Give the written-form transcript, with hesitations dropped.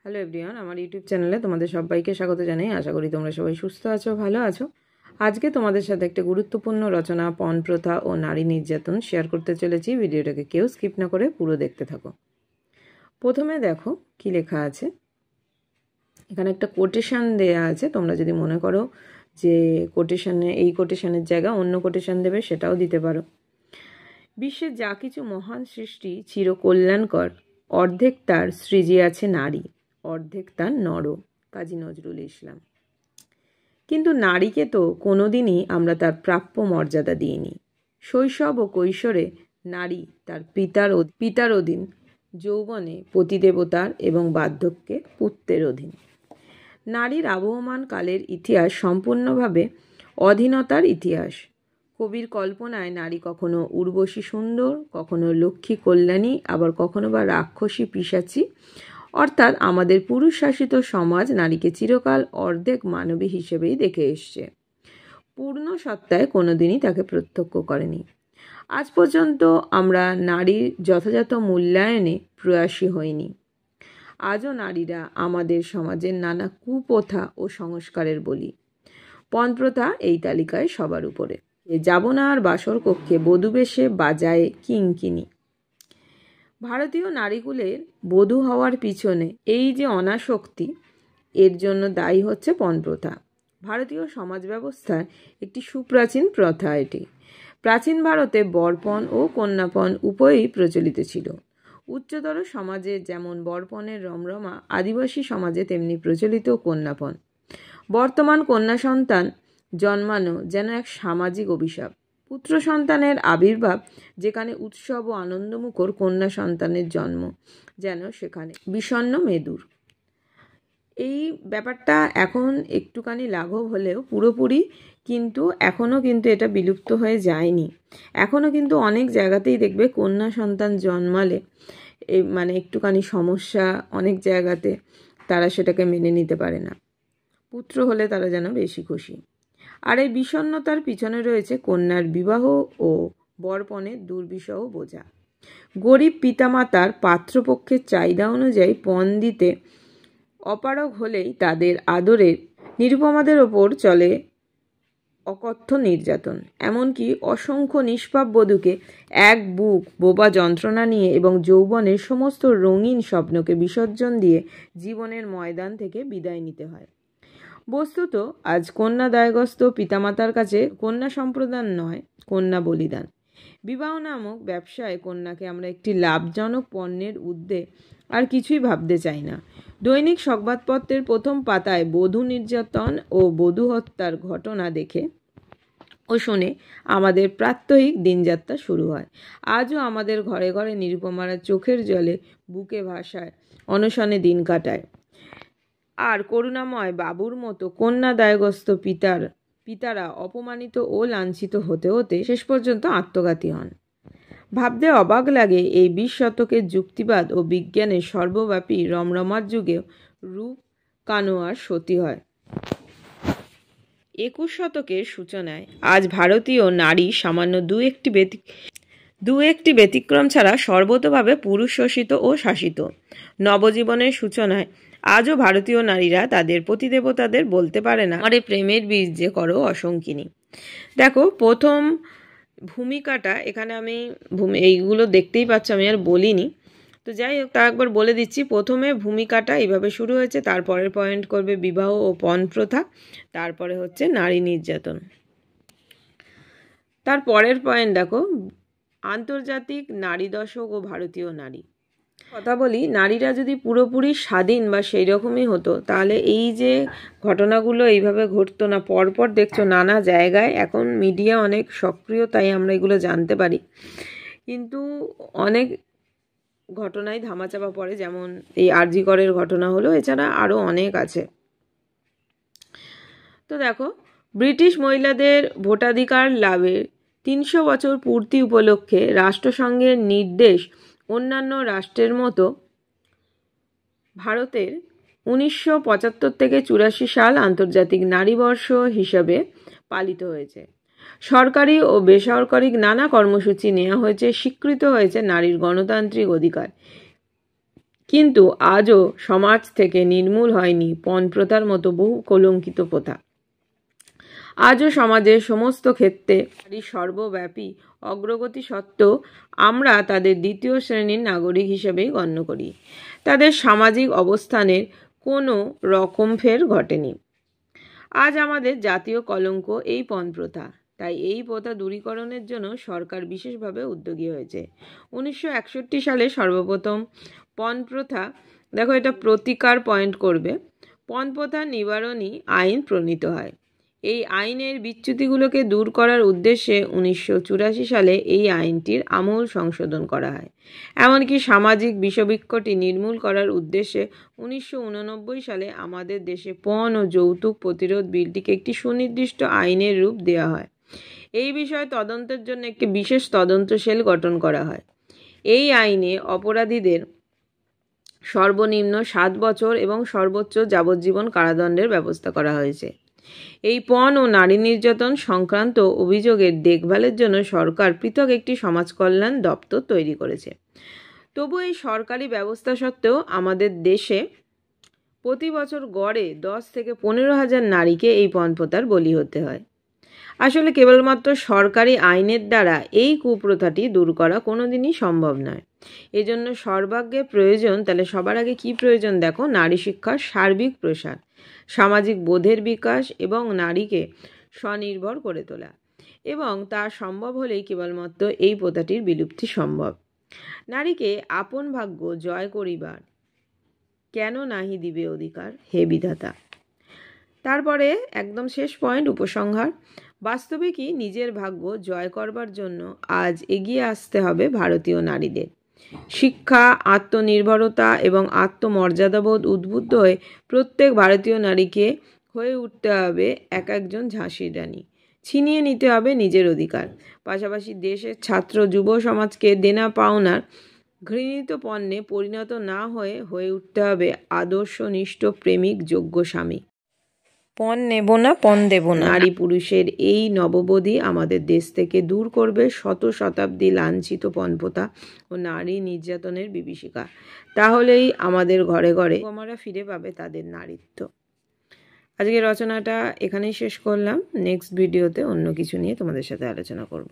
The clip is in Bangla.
হ্যালো এভরিওয়ান, আমার ইউটিউব চ্যানেলে তোমাদের সবাইকে স্বাগত জানাই। আশা করি তোমরা সবাই সুস্থ আছো, ভালো আছো। আজকে তোমাদের সাথে একটা গুরুত্বপূর্ণ রচনা পণ প্রথা ও নারী নির্যাতন শেয়ার করতে চলেছি। ভিডিওটাকে কেউ স্কিপ না করে পুরো দেখতে থাকো। প্রথমে দেখো কি লেখা আছে। এখানে একটা কোটেশন দেয়া আছে। তোমরা যদি মনে করো যে এই কোটেশনের জায়গা অন্য কোটেশন দেবে, সেটাও দিতে পারো। বিশ্বের যা কিছু মহান সৃষ্টি চিরকল্যাণকর, অর্ধেক তার সৃজি আছে নারী, অর্ধেক তার নর। কাজী নজরুল ইসলাম। কিন্তু নারীকে তো কোনোদিনই আমরা তার প্রাপ্য মর্যাদা দিইনি। শৈশব ও কৈশোরে নারী তার পিতার অধীন, যৌবনে পতিদেবতার এবং বার্ধক্যে পুত্রের অধীন। নারীর আবহমান কালের ইতিহাস সম্পূর্ণভাবে অধীনতার ইতিহাস। কবির কল্পনায় নারী কখনো উর্বশী সুন্দর, কখনো লক্ষ্মী কল্যাণী, আবার কখনো বা রাক্ষসী পিশাচী। অর্থাৎ আমাদের পুরুষ শাসিত সমাজ নারীকে চিরকাল অর্ধেক মানবী হিসেবেই দেখে এসছে, পূর্ণ সত্তায় কোনোদিনই তাকে প্রত্যক্ষ করেনি। আজ পর্যন্ত আমরা নারীর যথাযথ মূল্যায়নে প্রয়াসী হইনি। আজও নারীরা আমাদের সমাজের নানা কুপ্রথা ও সংস্কারের বলি। পণ প্রথা এই তালিকায় সবার উপরে। যাব না আর বাসর কক্ষে বধূবেশে বাজায় কিঙ্কিনি। ভারতীয় নারীকুলের বধূ হওয়ার পিছনে এই যে অনাসক্তি, এর জন্য দায়ী হচ্ছে পণ প্রথা। ভারতীয় সমাজ ব্যবস্থার একটি সুপ্রাচীন প্রথা এটি। প্রাচীন ভারতে বরপণ ও কন্যাপণ উভয়ই প্রচলিত ছিল। উচ্চতর সমাজে যেমন বরপণের রমরমা, আদিবাসী সমাজে তেমনি প্রচলিত কন্যাপণ। বর্তমান কন্যা সন্তান জন্মানো যেন এক সামাজিক অভিশাপ। পুত্র সন্তানের আবির্ভাব যেখানে উৎসব ও আনন্দমুখর, কন্যা সন্তানের জন্ম যেন সেখানে বিষণ্ণ মেদুর। এই ব্যাপারটা এখন একটুখানি লাঘব হলেও পুরোপুরি কিন্তু এখনও কিন্তু এটা বিলুপ্ত হয়ে যায়নি। এখনও কিন্তু অনেক জায়গাতেই দেখবে কন্যা সন্তান জন্মালে মানে একটুখানি সমস্যা, অনেক জায়গাতে তারা সেটাকে মেনে নিতে পারে না। পুত্র হলে তারা যেন বেশি খুশি। আর এই বিষণ্ণতার পিছনে রয়েছে কন্যার বিবাহ ও বরপণের দুর্বিষহ বোঝা। গরিব পিতামাতার পাত্রপক্ষের চাহিদা অনুযায়ী পণ দিতে অপারগ হলেই তাদের আদরের নিরুপমাদের ওপর চলে অকথ্য নির্যাতন। এমনকি অসংখ্য নিষ্পাপ বধূকে এক বুক বোবা যন্ত্রণা নিয়ে এবং যৌবনের সমস্ত রঙিন স্বপ্নকে বিসর্জন দিয়ে জীবনের ময়দান থেকে বিদায় নিতে হয়। বস্তুত আজ কন্যা দায়গ্রস্ত পিতামাতার কাছে কন্যা সম্প্রদান নয়, কন্যা বলিদান। বিবাহ নামক ব্যবসায় কন্যাকে আমরা একটি লাভজনক পণ্যের ঊর্ধ্বে আর কিছুই ভাবতে চাই না। দৈনিক সংবাদপত্রের প্রথম পাতায় বধূ নির্যাতন ও বধূ হত্যার ঘটনা দেখে ও শুনে আমাদের প্রাত্যহিক দিনযাত্রা শুরু হয়। আজও আমাদের ঘরে ঘরে নিরুপমারা চোখের জলে, বুকে ভাষায়, অনশনে দিন কাটায়। আর করুণাময় বাবুর মতো কন্যা দায়গ্রস্ত পিতারা অপমানিত ও লাঞ্ছিত হতে হতে শেষ পর্যন্ত আত্মঘাতী হন। ভাবতে অবাক লাগে এই 20 শতকের যুক্তিবাদ ও বিজ্ঞানের সর্বব্যাপী রমরমার যুগেও রূপ কানোয়ার সতী হয়। 21 শতকের সূচনায় আজ ভারতীয় নারী সামান্য দু একটি ব্যতিক্রম ছাড়া সর্বতোভাবে পুরুষ শোষিত ও শাসিত। নবজীবনের সূচনায় আজও ভারতীয় নারীরা তাদের পতিদেবতাদের বলতে পারে না, আরে প্রেমের বীজ যে করো অসংকিনী। দেখো প্রথম ভূমিকাটা এখানে আমি এইগুলো দেখতেই পাচ্ছ, আমি আর বলিনি, তো যাই হোক তা একবার বলে দিচ্ছি। প্রথমে ভূমিকাটা এইভাবে শুরু হয়েছে, তারপরের পয়েন্ট করবে বিবাহ ও পণ প্রথা, তারপরে হচ্ছে নারী নির্যাতন। তারপরের পয়েন্ট দেখো আন্তর্জাতিক নারী দশক ও ভারতীয় নারী। কথা বলি, নারীরা যদি পুরোপুরি স্বাধীন বা সেই রকমই হতো তাহলে এই যে ঘটনাগুলো এইভাবে ঘটতো না। পরপর দেখছো নানা জায়গায়, এখন মিডিয়া অনেক সক্রিয় তাই আমরা এগুলো জানতে পারি, কিন্তু অনেক ঘটনায় ধামাচাপা পড়ে, যেমন এই আরজি করের ঘটনা হলো, এছাড়া আরও অনেক আছে। তো দেখো ব্রিটিশ মহিলাদের ভোটাধিকার লাভের 300 বছর পূর্তি উপলক্ষে রাষ্ট্রসংঘের নির্দেশ অন্যান্য রাষ্ট্রের মতো ভারতের 1975 থেকে 84 সাল আন্তর্জাতিক নারীবর্ষ হিসাবে পালিত হয়েছে। সরকারি ও বেসরকারি নানা কর্মসূচি নেওয়া হয়েছে, স্বীকৃত হয়েছে নারীর গণতান্ত্রিক অধিকার। কিন্তু আজও সমাজ থেকে নির্মূল হয়নি পণ প্রথার মতো বহু কলঙ্কিত প্রথা। আজও সমাজের সমস্ত ক্ষেত্রে সর্বব্যাপী অগ্রগতি সত্ত্বেও আমরা তাদের দ্বিতীয় শ্রেণীর নাগরিক হিসেবেই গণ্য করি। তাদের সামাজিক অবস্থানের কোনো রকম ফের ঘটেনি। আজ আমাদের জাতীয় কলঙ্ক এই পণ প্রথা। তাই এই প্রথা দূরীকরণের জন্য সরকার বিশেষভাবে উদ্যোগী হয়েছে। 1961 সালে সর্বপ্রথম পণ প্রথা, দেখো এটা প্রতিকার পয়েন্ট করবে, পণ প্রথা নিবারণী আইন প্রণীত হয়। এই আইনের বিচ্যুতিগুলোকে দূর করার উদ্দেশ্যে 1984 সালে এই আইনটির আমূল সংশোধন করা হয়। এমনকি সামাজিক বিষবৃক্ষটি নির্মূল করার উদ্দেশ্যে 1989 সালে আমাদের দেশে পণ ও যৌতুক প্রতিরোধ বিলটিকে একটি সুনির্দিষ্ট আইনের রূপ দেওয়া হয়। এই বিষয়ে তদন্তের জন্য একটি বিশেষ তদন্ত সেল গঠন করা হয়। এই আইনে অপরাধীদের সর্বনিম্ন 7 বছর এবং সর্বোচ্চ যাবজ্জীবন কারাদণ্ডের ব্যবস্থা করা হয়েছে। এই পণ ও নারী নির্যাতন সংক্রান্ত অভিযোগের দেখভালের জন্য সরকার পৃথক একটি সমাজ কল্যাণ দপ্তর তৈরি করেছে। তবু এই সরকারি ব্যবস্থা সত্ত্বেও আমাদের দেশে প্রতি বছর গড়ে 10 থেকে 15,000 নারীকে এই পণ প্রথার বলি হতে হয়। আসলে কেবলমাত্র সরকারি আইনের দ্বারা এই কুপ্রথাটি দূর করা কোনোদিনই সম্ভব নয়। এজন্য সর্বাগ্রে প্রয়োজন, তাহলে সবার আগে কি প্রয়োজন দেখো, নারী শিক্ষার সার্বিক প্রসার, সামাজিক বোধের বিকাশ এবং নারীকে স্বনির্ভর করে তোলা, এবং তা সম্ভব হলেই কেবলমাত্র এই প্রথাটির বিলুপ্তি সম্ভব। নারীকে আপন ভাগ্য জয় করিবার কেন নাহি দিবে অধিকার, হে বিধাতা। তারপরে একদম শেষ পয়েন্ট, উপসংহার। বাস্তবে কি নিজের ভাগ্য জয় করবার জন্য আজ এগিয়ে আসতে হবে ভারতীয় নারীদের। শিক্ষা, আত্মনির্ভরতা এবং আত্মমর্যাদাবোধ উদ্বুদ্ধ হয়ে প্রত্যেক ভারতীয় নারীকে হয়ে উঠতে হবে একজন ঝাঁসির রানী। ছিনিয়ে নিতে হবে নিজের অধিকার। পাশাপাশি দেশের ছাত্র যুব সমাজকে দেনা পাওনার ঘৃণিত পণ্যে পরিণত না হয়ে উঠতে হবে আদর্শনিষ্ঠ প্রেমিক যোগ্য স্বামী। পণ নেব না, পণ দেব না। নারী পুরুষের এই নববোধি আমাদের দেশ থেকে দূর করবে শত শতাব্দী লাঞ্ছিত পণপ্রথা ও নারী নির্যাতনের বিভীষিকা। তাহলেই আমাদের ঘরে ঘরে আমরা ফিরে পাবে তাদের নারীত্ব। আজকে রচনাটা এখানেই শেষ করলাম। নেক্সট ভিডিওতে অন্য কিছু নিয়ে তোমাদের সাথে আলোচনা করব।